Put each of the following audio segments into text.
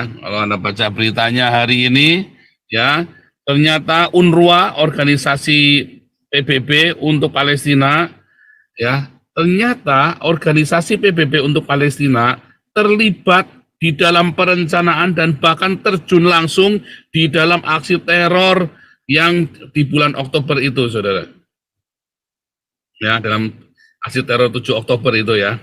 Kalau Anda baca beritanya hari ini, ya, ternyata UNRWA, organisasi PBB untuk Palestina, ya, ternyata organisasi PBB untuk Palestina terlibat di dalam perencanaan dan bahkan terjun langsung di dalam aksi teror yang di bulan Oktober itu, saudara. Ya, dalam aksi teror 7 Oktober itu ya.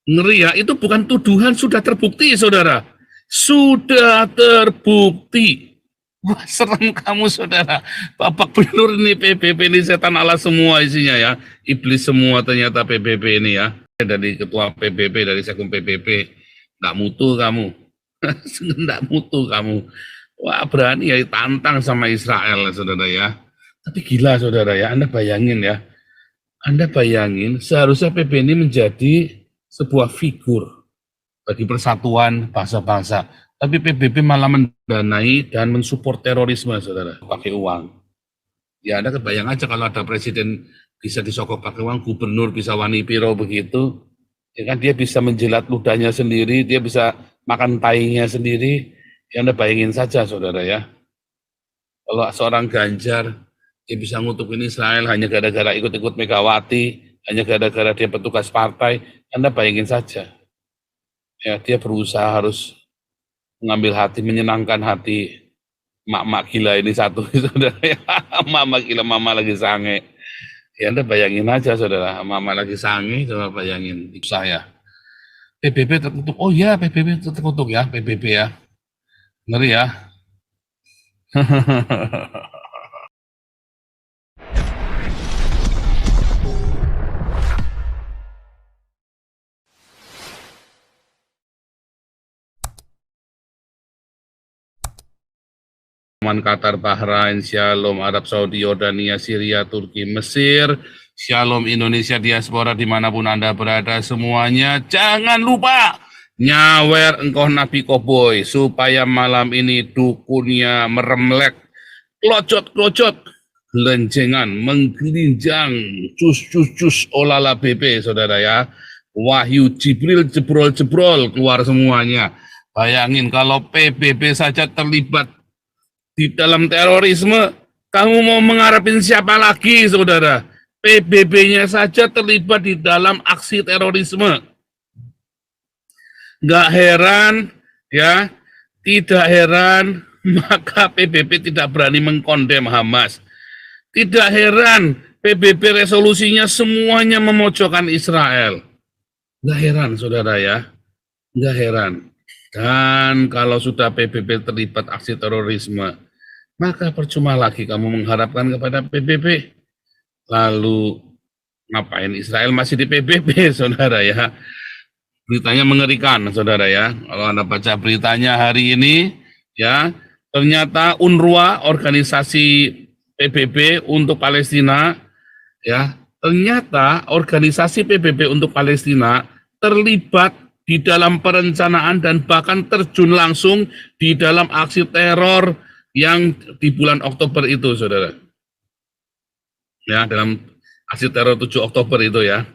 Ngeri ya, itu bukan tuduhan, sudah terbukti, saudara. Sudah terbukti. Wah, serem kamu, saudara. Babak belur ini PBB ini, setan Allah semua isinya ya. Iblis semua ternyata PBB ini ya. Dari ketua PBB, dari sekjen PBB. Nggak mutu kamu. Nggak mutu kamu. Wah, berani ya tantang sama Israel, saudara ya. Tapi gila, saudara ya. Anda bayangin ya. Anda bayangin, seharusnya PBB ini menjadi sebuah figur bagi persatuan bangsa-bangsa. Tapi PBB malah mendanai dan mensupport terorisme, saudara, pakai uang. Ya, Anda kebayang aja kalau ada presiden bisa disokok pakai uang, gubernur bisa wani piro begitu, ya kan, dia bisa menjilat ludahnya sendiri, dia bisa makan tainya sendiri. Ya, Anda bayangin saja, saudara ya. Kalau seorang Ganjar, dia bisa ngutukin Israel hanya gara-gara ikut-ikut Megawati, hanya gara-gara dia petugas partai. Anda bayangin saja. Ya, dia berusaha harus mengambil hati, menyenangkan hati mak-mak gila ini satu, saudara. Mak-mak gila, mama lagi sange. Ya, Anda bayangin aja, saudara. Mama lagi sange, coba bayangin. Saya. PBB terkutuk. Oh ya, PBB terkutuk ya, PBB ya. Ngeri ya. Oman, Qatar, Bahrain, Shalom, Arab Saudi, Yordania, Syria, Turki, Mesir, Shalom Indonesia, diaspora dimanapun Anda berada semuanya, jangan lupa nyawer engkau Nabi Koboy, supaya malam ini dukunnya meremlek, klocot-klocot, gelenjengan, menggelinjang, cus-cus-cus, olala BP, saudara ya, wahyu Jibril, jebrol-jebrol, keluar semuanya. Bayangin kalau PBB saja terlibat di dalam terorisme, kamu mau mengharapin siapa lagi, saudara? PBB-nya saja terlibat di dalam aksi terorisme. Nggak heran, ya, tidak heran, maka PBB tidak berani mengkondem Hamas. Tidak heran, PBB resolusinya semuanya memojokkan Israel. Nggak heran, saudara ya, nggak heran. Dan kalau sudah PBB terlibat aksi terorisme, maka percuma lagi kamu mengharapkan kepada PBB. Lalu ngapain Israel masih di PBB, saudara ya? Beritanya mengerikan, saudara ya. Kalau Anda baca beritanya hari ini, ya, ternyata UNRWA, organisasi PBB untuk Palestina, ya, ternyata organisasi PBB untuk Palestina terlibat di dalam perencanaan dan bahkan terjun langsung di dalam aksi teror yang di bulan Oktober itu, saudara. Ya, dalam aksi teror 7 Oktober itu ya.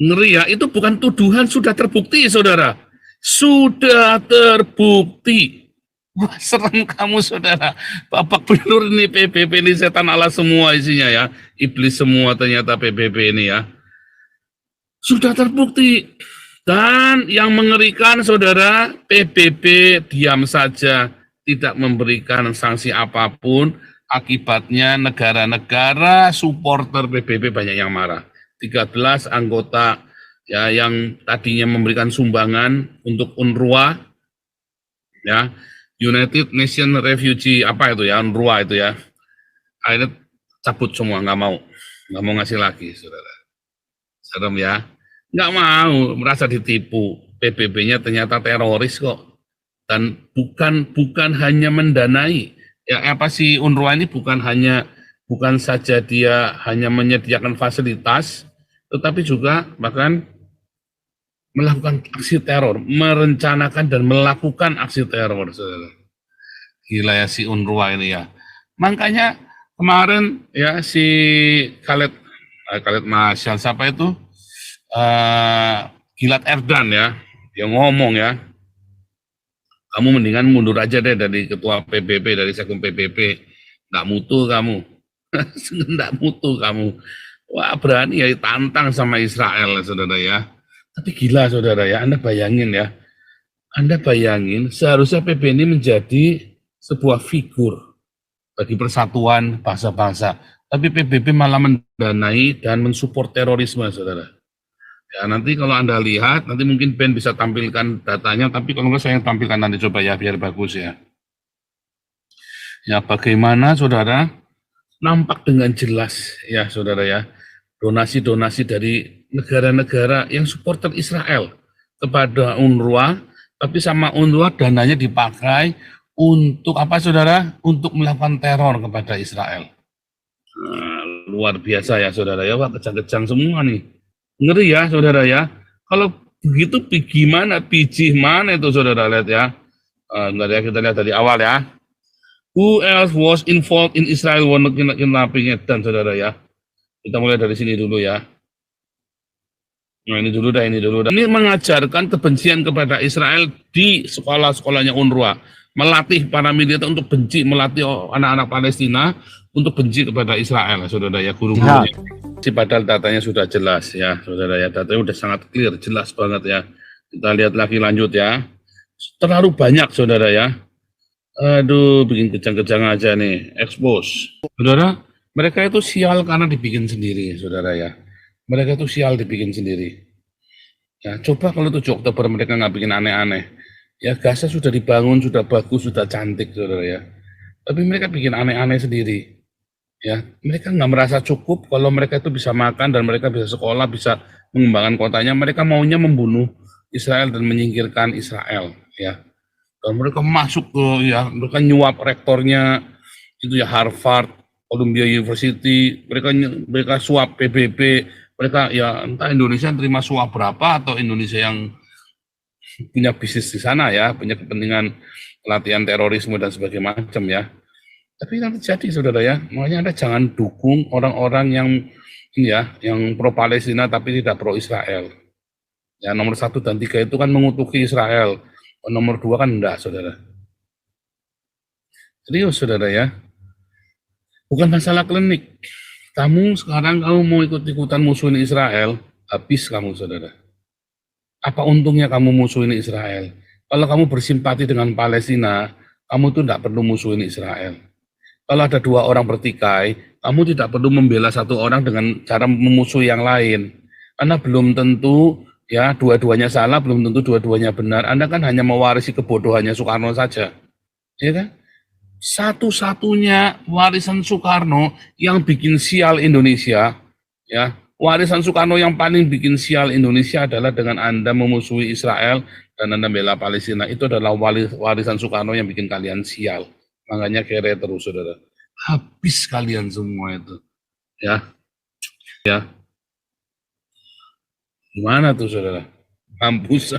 Ngeri ya, itu bukan tuduhan, sudah terbukti, saudara. Sudah terbukti. Wah, serem kamu, saudara. Babak belur ini PBB ini, setan Allah semua isinya ya. Iblis semua ternyata PBB ini ya. Sudah terbukti. Dan yang mengerikan, saudara, PBB diam saja, tidak memberikan sanksi apapun. Akibatnya negara-negara supporter PBB banyak yang marah. 13 anggota ya yang tadinya memberikan sumbangan untuk UNRWA, ya, United Nations Refugee, apa itu ya, UNRWA itu ya, akhirnya cabut semua, nggak mau ngasih lagi, saudara. Serem ya, nggak mau, merasa ditipu. PBB-nya ternyata teroris kok. Dan bukan hanya mendanai, ya apa sih, UNRWA ini bukan saja dia hanya menyediakan fasilitas, tetapi juga bahkan melakukan aksi teror, merencanakan dan melakukan aksi teror, saudara. Gila ya si UNRWA ini ya. Makanya kemarin ya si Khaled Masyal, siapa itu, Gilad Erdan ya, dia ngomong ya, Kamu mendingan mundur aja deh dari ketua PBB, dari sekjen PBB. Nggak mutu kamu. Nggak mutu kamu. Wah, berani ya tantang sama Israel, saudara ya. Tapi gila, saudara ya. Anda bayangin seharusnya PBB ini menjadi sebuah figur bagi persatuan bangsa-bangsa. Tapi PBB malah mendanai dan mensupport terorisme, saudara. Ya, nanti kalau Anda lihat, nanti mungkin Ben bisa tampilkan datanya, tapi kalau nggak saya yang tampilkan nanti coba ya, biar bagus ya. Ya, bagaimana saudara, nampak dengan jelas ya saudara ya, donasi-donasi dari negara-negara yang supporter Israel kepada UNRWA, tapi sama UNRWA dananya dipakai untuk apa saudara? Untuk melakukan teror kepada Israel. Nah, luar biasa ya saudara ya, wah kejang-kejang semua nih. Ngeri ya saudara ya. Kalau begitu gimana biji mana itu saudara lihat ya. Enggak ya, kita lihat dari awal ya. Who else was involved in Israel war kidnapping dan saudara ya. Kita mulai dari sini dulu ya. Nah ini dulu dah. Ini mengajarkan kebencian kepada Israel di sekolah-sekolahnya UNRWA. Melatih para militer untuk benci, melatih anak-anak Palestina untuk benci kepada Israel, saudara ya, guru-gurunya. Padahal datanya sudah jelas ya, saudara ya, datanya sudah sangat clear, jelas banget ya. Kita lihat lagi lanjut ya. Terlalu banyak, saudara ya. Aduh, bikin kejang-kejang aja nih, expose. Saudara, mereka itu sial karena dibikin sendiri, saudara ya. Mereka itu sial dibikin sendiri. Ya, coba kalau 7 Oktober mereka nggak bikin aneh-aneh. Ya, Gaza sudah dibangun, sudah bagus, sudah cantik, saudara ya. Tapi mereka bikin aneh-aneh sendiri. Ya, mereka nggak merasa cukup kalau mereka itu bisa makan dan mereka bisa sekolah, bisa mengembangkan kotanya. Mereka maunya membunuh Israel dan menyingkirkan Israel. Ya, dan mereka masuk ke ya, mereka nyuap rektornya itu ya Harvard, Columbia University. Mereka suap PBB. Mereka ya entah Indonesia terima suap berapa atau Indonesia yang punya bisnis di sana ya, punya kepentingan pelatihan terorisme dan sebagainya macam ya. Tapi nanti jadi saudara ya, makanya Anda jangan dukung orang-orang yang ini ya, yang pro Palestina tapi tidak pro Israel. Ya nomor 1 dan 3 itu kan mengutuki Israel, nomor 2 kan enggak saudara. Serius saudara ya, bukan masalah klinik. Sekarang kamu mau ikut-ikutan musuhin Israel, habis kamu saudara. Apa untungnya kamu musuhin Israel? Kalau kamu bersimpati dengan Palestina, kamu tuh tidak perlu musuhin Israel. Kalau ada 2 orang bertikai, kamu tidak perlu membela 1 orang dengan cara memusuhi yang lain. Karena belum tentu ya dua-duanya salah, belum tentu dua-duanya benar. Anda kan hanya mewarisi kebodohannya Soekarno saja. Ya kan? Satu-satunya warisan Soekarno yang bikin sial Indonesia, ya. Warisan Soekarno yang paling bikin sial Indonesia adalah dengan Anda memusuhi Israel dan Anda bela Palestina. Itu adalah warisan Soekarno yang bikin kalian sial. Makanya kere terus saudara. Habis kalian semua itu. Ya. Ya. Gimana tuh saudara? Kampus.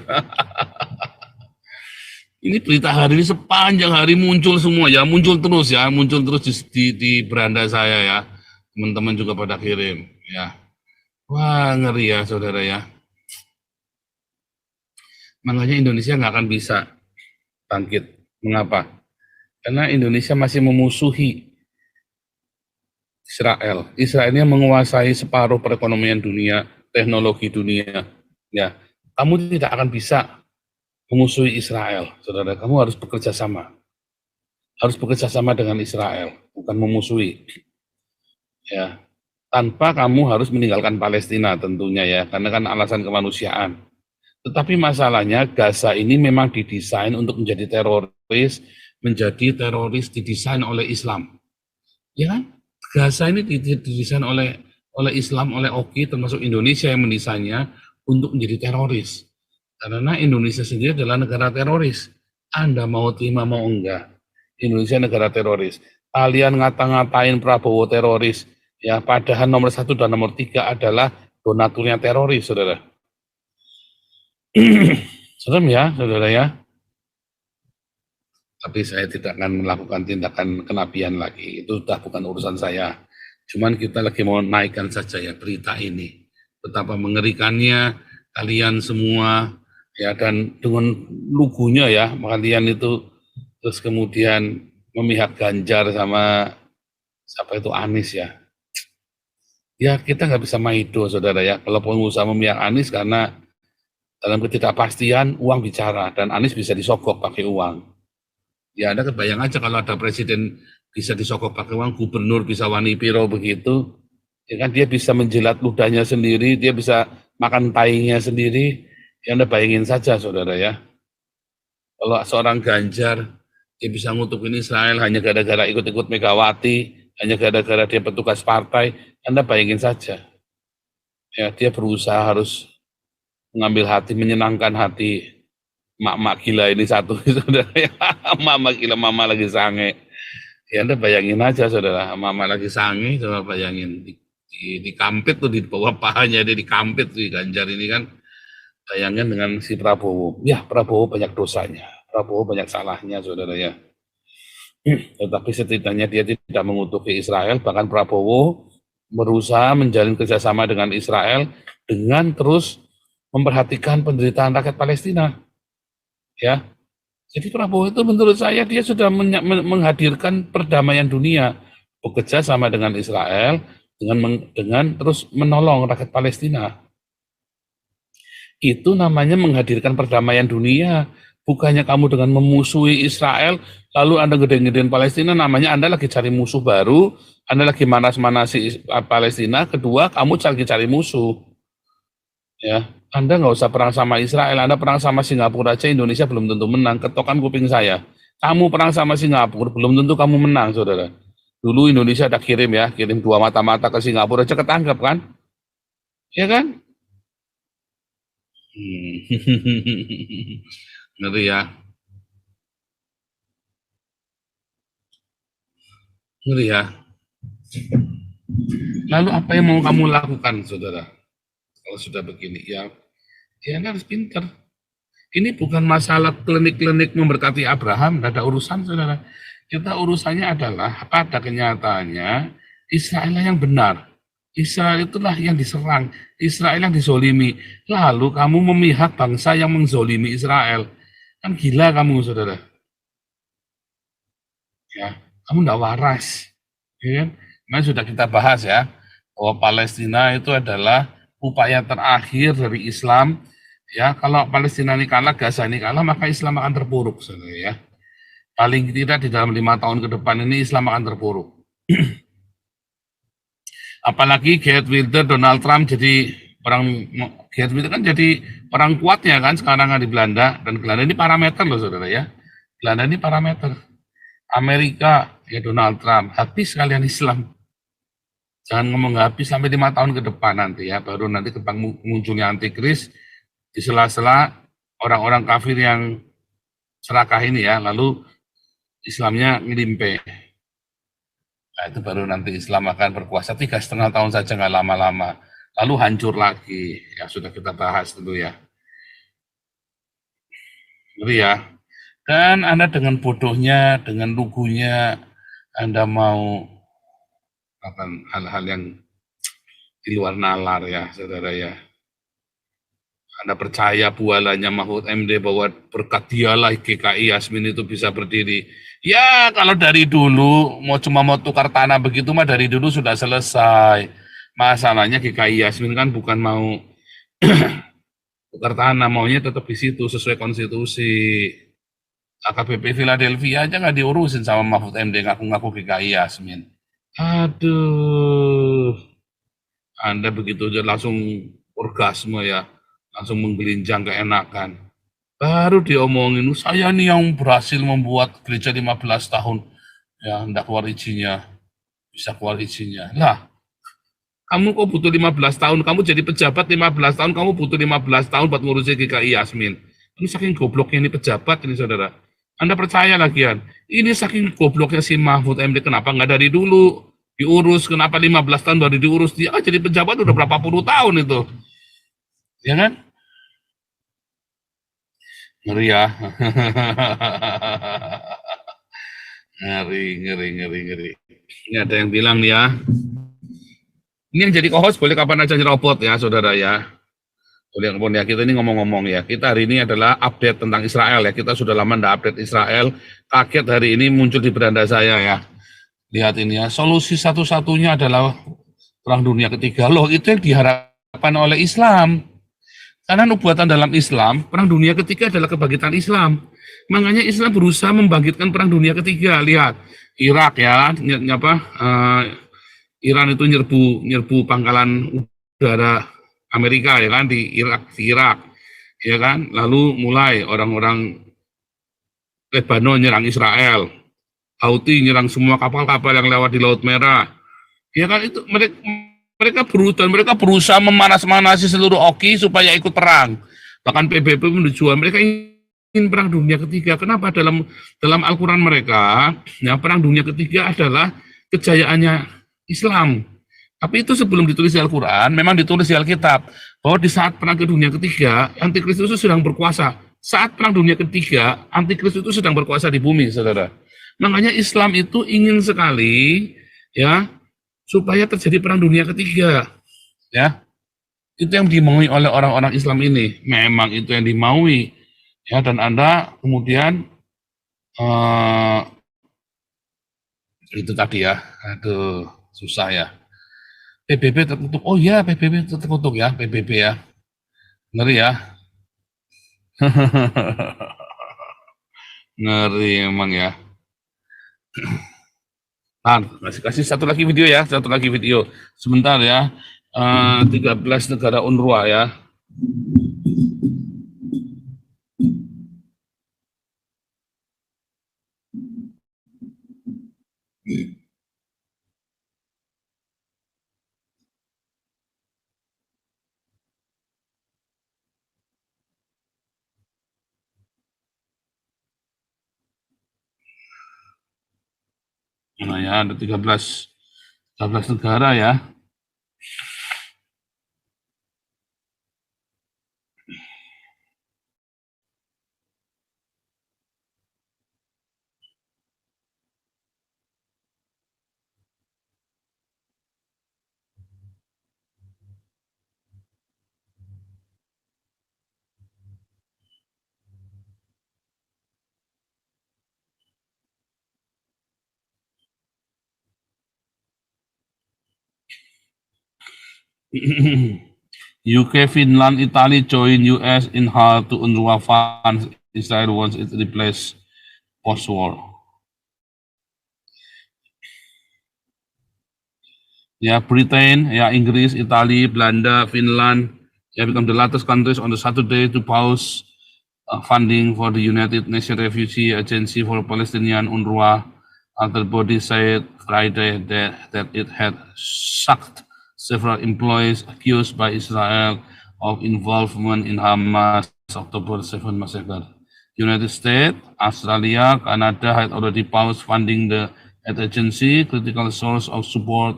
Ini berita hari ini sepanjang hari muncul semua ya. Muncul terus ya. Muncul terus di beranda saya ya. Teman-teman juga pada kirim. Ya. Wah ngeri ya saudara ya. Makanya Indonesia nggak akan bisa bangkit. Mengapa? Karena Indonesia masih memusuhi Israel. Israel ini menguasai separuh perekonomian dunia, teknologi dunia. Ya, kamu tidak akan bisa memusuhi Israel, saudara. Kamu harus bekerja sama. Harus bekerja sama dengan Israel, bukan memusuhi. Ya, tanpa kamu harus meninggalkan Palestina tentunya ya, karena kan alasan kemanusiaan. Tetapi masalahnya Gaza ini memang didesain untuk menjadi teroris, didesain oleh Islam. Ya kan? Gaza ini didesain oleh Islam, oleh OKI, termasuk Indonesia yang mendesainnya untuk menjadi teroris. Karena Indonesia sendiri adalah negara teroris. Anda mau terima mau enggak, Indonesia negara teroris. Kalian ngata-ngatain Prabowo teroris, ya padahal nomor 1 dan nomor 3 adalah donaturnya teroris, saudara. Serem ya, saudara ya. Tapi saya tidak akan melakukan tindakan kenabian lagi. Itu sudah bukan urusan saya. Cuman kita lagi mau naikkan saja ya berita ini. Betapa mengerikannya kalian semua ya, dan dengan lugunya ya, kalian itu terus kemudian memihak Ganjar sama siapa itu Anies ya. Ya kita nggak bisa maido saudara ya, kalau pengusaha memihak Anies karena dalam ketidakpastian uang bicara dan Anies bisa disogok pakai uang. Ya Anda kebayang aja kalau ada presiden bisa disogok pakai uang, gubernur bisa wani piro begitu, ya kan dia bisa menjilat ludahnya sendiri, dia bisa makan taingnya sendiri, ya Anda bayangin saja saudara ya. Kalau seorang Ganjar, dia bisa ngutukin Israel hanya gara-gara ikut-ikut Megawati, hanya gara-gara dia petugas partai, Anda bayangin saja. Ya, dia berusaha harus mengambil hati, menyenangkan hati mak-mak gila ini satu, saudara ya. Mama gila, mama lagi sange. Ya Anda bayangin aja saudara, mama lagi sange, coba bayangin. Dikampit tuh di bawah pahanya, dia dikampit tuh Ganjar ini kan. Bayangin dengan si Prabowo. Ya, Prabowo banyak dosanya. Prabowo banyak salahnya, saudara ya. Tetapi setidaknya dia tidak mengutuki Israel, bahkan Prabowo berusaha menjalin kerjasama dengan Israel dengan terus memperhatikan penderitaan rakyat Palestina. Ya, jadi Prabowo itu menurut saya dia sudah menghadirkan perdamaian dunia, bekerja sama dengan Israel dengan terus menolong rakyat Palestina. Itu namanya menghadirkan perdamaian dunia. Bukannya kamu dengan memusuhi Israel, lalu Anda gede-gedein Palestina, namanya Anda lagi cari musuh baru, Anda lagi manas-manasi Palestina, kedua kamu lagi cari musuh. Ya, Anda nggak usah perang sama Israel, Anda perang sama Singapura aja, Indonesia belum tentu menang, ketokan kuping saya. Kamu perang sama Singapura, belum tentu kamu menang, saudara. Dulu Indonesia ada kirim ya, kirim 2 mata-mata ke Singapura, aja ketangkep kan? Ya kan? Ngeri ya, ngeri ya. Lalu apa yang mau kamu lakukan, saudara? Kalau sudah begini, ya Anda harus pintar. Ini bukan masalah klinik-klinik memberkati Abraham, tidak ada urusan, saudara. Kita urusannya adalah pada kenyataannya Israel yang benar. Israel itulah yang diserang, Israel yang dizolimi. Lalu kamu memihak bangsa yang menzolimi Israel. Kan gila kamu, saudara. Ya, kamu tidak waras. Ya kan? Nah, sudah kita bahas ya, bahwa Palestina itu adalah upaya terakhir dari Islam. Ya, kalau Palestina ini kalah, Gaza ini kalah, maka Islam akan terpuruk, saudara ya. Paling tidak di dalam 5 tahun ke depan ini Islam akan terpuruk. Apalagi Geert Wilders, Donald Trump jadi orang, Geert Wilders kan jadi orang kuatnya kan sekarang di Belanda, dan Belanda ini parameter loh saudara ya. Belanda ini parameter. Amerika ya Donald Trump, habis sekalian Islam. Jangan ngomong habis sampai 5 tahun ke depan nanti ya, baru nanti munculnya antikris di sela-sela orang-orang kafir yang serakah ini ya, lalu Islamnya ngelimpe. Nah, itu baru nanti Islam akan berkuasa 3,5 tahun saja, nggak lama-lama. Lalu hancur lagi. Ya sudah kita bahas dulu ya. Jadi ya. Dan Anda dengan bodohnya, dengan lugunya, Anda mau akan hal-hal yang di luar nalar ya, saudara ya. Anda percaya bualannya Mahfud MD bahwa berkat dialah GKI Yasmin itu bisa berdiri. Ya kalau dari dulu cuma mau tukar tanah begitu mah dari dulu sudah selesai. Masalahnya GKI Yasmin kan bukan mau tukar tanah, maunya tetap di situ sesuai konstitusi. AKBP Philadelphia aja nggak diurusin sama Mahfud MD, ngaku-ngaku GKI Yasmin. Aduh, Anda begitu aja langsung orgasme ya, langsung menggelinjang keenakan. Baru diomongin, saya nih yang berhasil membuat gereja 15 tahun. Ya, enggak keluar izinnya. Bisa keluar izinnya. Lah, kamu kok butuh 15 tahun? Kamu jadi pejabat 15 tahun, kamu butuh 15 tahun buat ngurusin GKI Yasmin. Ini saking gobloknya ini pejabat ini, saudara. Anda percaya lagian? Ini saking gobloknya si Mahfud MD, kenapa nggak dari dulu diurus? Kenapa 15 tahun baru diurus? Dia kan jadi pejabat udah berapa puluh tahun itu. Ya kan? Ngeri ya. Ngeri, ngeri, ngeri, ngeri. Ini ada yang bilang nih ya. Ini yang jadi co-host boleh kapan aja nyerobot ya, saudara ya. Walaupun ya kita ini ngomong-ngomong ya, kita hari ini adalah update tentang Israel ya. Kita sudah lama nggak update Israel. Kaget hari ini muncul di beranda saya ya. Lihat ini ya, solusi satu-satunya adalah Perang Dunia Ketiga. Loh, itu yang diharapkan oleh Islam. Karena nubuatan dalam Islam, Perang Dunia Ketiga adalah kebangkitan Islam. Makanya Islam berusaha membangkitkan Perang Dunia Ketiga. Lihat, Irak ya, apa? Iran itu nyerbu pangkalan udara Amerika ya kan di Irak ya kan. Lalu mulai orang-orang Lebanon nyerang Israel, Houthi nyerang semua kapal-kapal yang lewat di Laut Merah. Ya kan itu mereka berusaha memanas-manasi seluruh oki supaya ikut perang. Bahkan PBB menunjukkan mereka ingin perang dunia ketiga. Kenapa dalam dalam Al-Qur'an mereka ya perang dunia ketiga adalah kejayaannya Islam. Tapi itu sebelum ditulis di Al-Quran, memang ditulis di Alkitab, bahwa di saat perang dunia ketiga, Antikristus itu sedang berkuasa. Saat perang dunia ketiga, Antikristus itu sedang berkuasa di bumi, saudara. Makanya Islam itu ingin sekali, ya, supaya terjadi perang dunia ketiga, ya. Itu yang dimaui oleh orang-orang Islam ini. Memang itu yang dimaui, ya. Dan Anda kemudian itu tadi ya, aduh, susah ya. PBB terkutuk. Oh iya, PBB terkutuk ya, PBB ya. Ngeri ya. Ngeri emang ya. Nah, kasih satu lagi video ya, satu lagi video. Sebentar ya. 13 negara UNRWA ya. Nah ya, ada 13 negara ya. UK, Finland, Italy join US in how to UNRWA funds Israel wants it replaced post-war. Ya, Britain, ya Inggris, Italia, Belanda, Finland, ya become the latest countries on the Saturday to pause funding for the United Nations Refugee Agency for Palestinian UNRWA. Other body said Friday that it had sacked several employees accused by Israel of involvement in Hamas October 7 massacre. United States, Australia, Canada had already paused funding the agency, critical source of support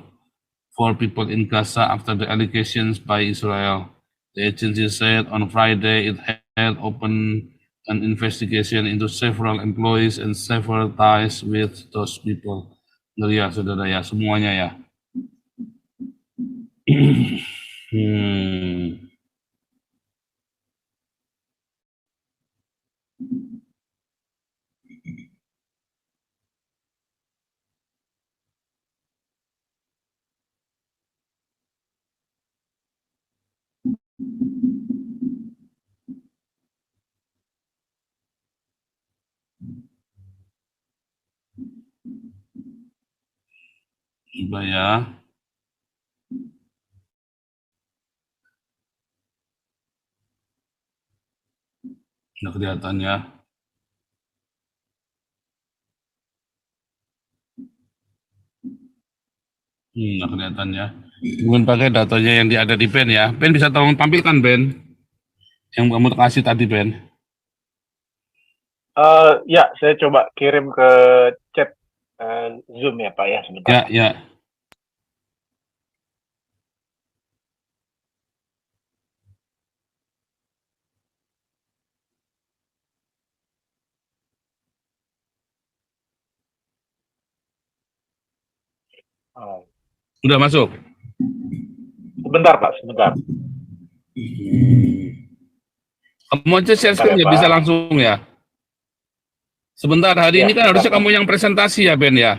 for people in Gaza after the allegations by Israel. The agency said on Friday it had opened an investigation into several employees and several ties with those people. Ngeri ya, saudara ya, semuanya ya. Coba ya. Nggak kelihatan ya. Nggak kelihatan ya. Mungkin pakai datanya yang ada di Ben ya. Ben bisa tolong tampilkan Ben. Yang kamu kasih tadi Ben. Ya, saya coba kirim ke chat Zoom ya Pak ya sebentar. Ya, ya. Oh. Sudah masuk? Sebentar Pak, sebentar. Kamu aja share Bentar ya, screen ya, Pak. bisa langsung ya. Sebentar, hari Ya, ini kan bentar, harusnya Pak. kamu yang presentasi ya, Ben ya.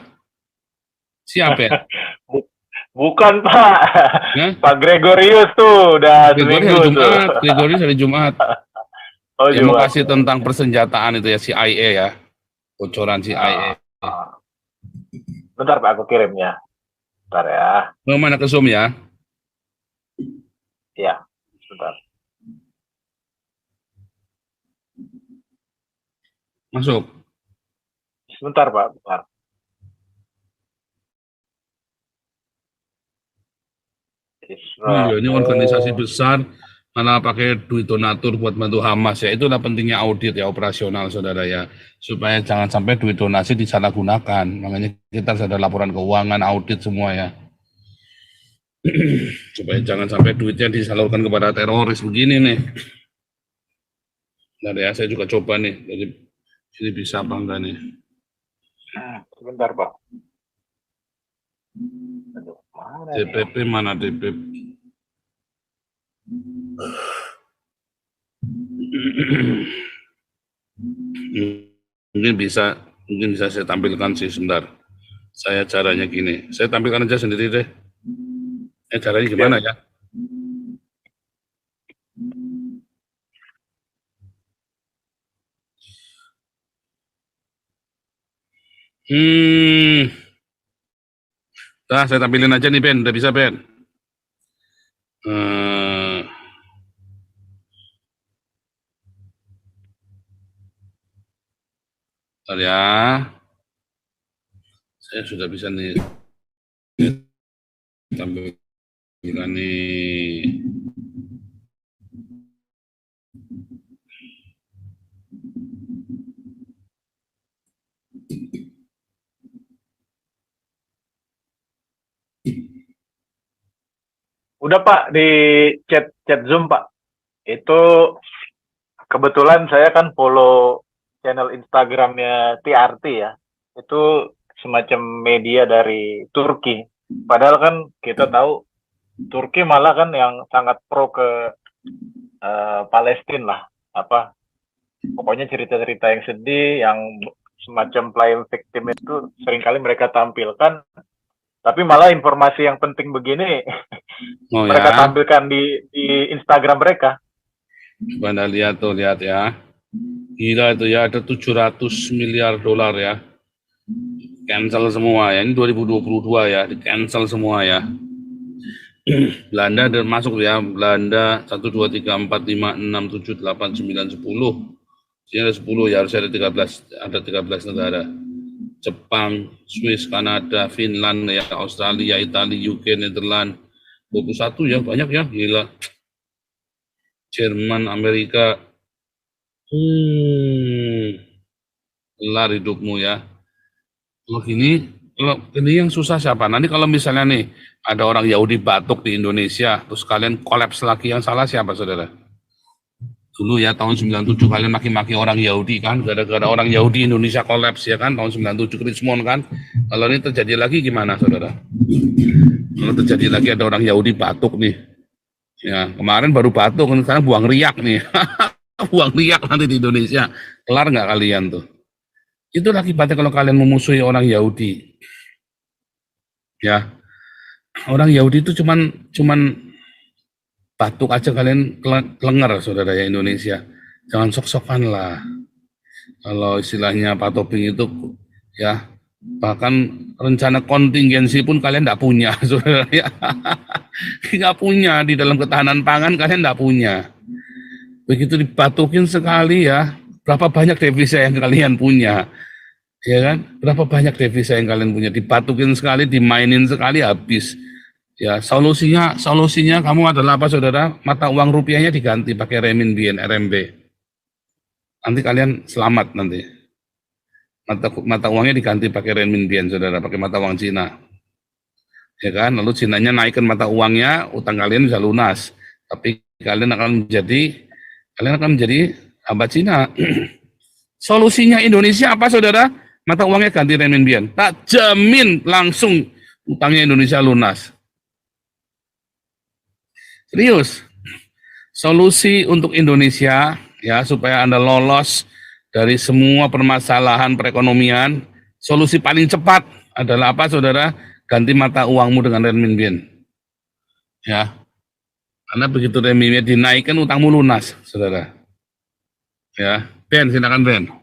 Siap ya? Bu- Bukan, Pak. Ya? Pak Gregorius tuh udah Gregory seminggu hari tuh. Jumat, Gregory hari Jumat. Oh, Dia mau Jumat. kasih tentang persenjataan itu ya, CIA ya, bocoran CIA. Ah, ah. Bentar, Pak, aku kirimnya. Bentar ya. Mau mana ke Zoom ya? Ya, bentar. Masuk. Sebentar, Pak, bentar. Iya, ini organisasi Israel. besar, mana pakai duit donatur buat bantu Hamas ya. Itulah pentingnya audit ya, operasional saudara ya. Supaya jangan sampai duit donasi disalahgunakan. Makanya kita harus ada laporan keuangan, audit semua ya. Supaya jangan sampai duitnya disalurkan kepada teroris begini nih. Nah ya, saya juga coba nih, jadi ini bisa apa enggak nih? Sebentar, Pak. Aduh, mana nih? DPP mana DPP? Mungkin bisa saya tampilkan sih sebentar. Saya caranya gini, saya tampilkan aja sendiri deh. Caranya gimana ya? Nah, saya tampilin aja nih Ben, udah bisa Ben. Bentar ya, saya sudah bisa nih tampilkan nih. Udah, Pak, di chat Zoom, Pak. Itu kebetulan saya kan follow channel Instagramnya TRT ya. Itu semacam media dari Turki. Padahal kan kita tahu Turki malah kan yang sangat pro ke Palestina lah. Apa? Pokoknya cerita-cerita yang sedih, yang semacam playing victim itu seringkali mereka tampilkan. Tapi malah informasi yang penting begini Oh mereka ya, tampilkan di Instagram mereka. coba Anda lihat tuh, lihat ya. Gila itu ya, ada 700 miliar dolar ya. Cancel semua ya, ini 2022 ya, di cancel semua ya. Belanda dan masuk ya, Belanda 1, 2, 3, 4, 5, 6, 7, 8, 9, 10. Sini ada 10 ya, harusnya ada 13 negara. Jepang, Swiss, Kanada, Finland ya, Australia, Italia, UK, Netherlands. 21 ya, banyak ya, gila. Jerman, Amerika. Kelar hidupmu ya. Kalau ini yang susah siapa? Nanti kalau misalnya nih ada orang Yahudi batuk di Indonesia, terus kalian kolaps lagi, yang salah siapa saudara? Dulu ya tahun 97 kalian maki-maki orang Yahudi kan, gara-gara orang Yahudi Indonesia kolaps ya kan, tahun 97 Krismon kan. Kalau ini terjadi lagi gimana saudara? Kalau terjadi lagi ada orang Yahudi batuk nih, ya kemarin baru batuk, sekarang buang riak nih. Buang riak nanti di Indonesia, kelar nggak kalian tuh? Itu akibatnya kalau kalian memusuhi orang Yahudi. Ya, orang Yahudi itu cuman batuk aja kalian kelengar saudara ya Indonesia. Jangan sok-sokan lah. Kalau istilahnya Pak Toping itu ya bahkan rencana kontingensi pun kalian tidak punya saudara ya. Nggak punya di dalam ketahanan pangan kalian tidak punya. Begitu dibatukin sekali ya, berapa banyak devisa yang kalian punya? Ya kan? Berapa banyak devisa yang kalian punya? Dibatukin sekali, dimainin sekali habis. Ya, solusinya kamu adalah apa saudara? Mata uang rupiahnya diganti pakai renminbi, RMB. Nanti kalian selamat nanti. Mata uangnya diganti pakai renminbi, saudara, pakai mata uang Cina. Ya kan? Lalu Cinanya naikkan mata uangnya, utang kalian bisa lunas. Tapi kalian akan menjadi hamba Cina. Solusinya Indonesia apa saudara? Mata uangnya ganti renminbi. Tak jamin langsung utangnya Indonesia lunas. Serius. solusi untuk Indonesia ya supaya Anda lolos dari semua permasalahan perekonomian, solusi paling cepat adalah apa, saudara? Ganti mata uangmu dengan renminbi. Ya, karena begitu renminbi dinaikkan utangmu lunas, saudara. Ya, Ben, silakan Ben.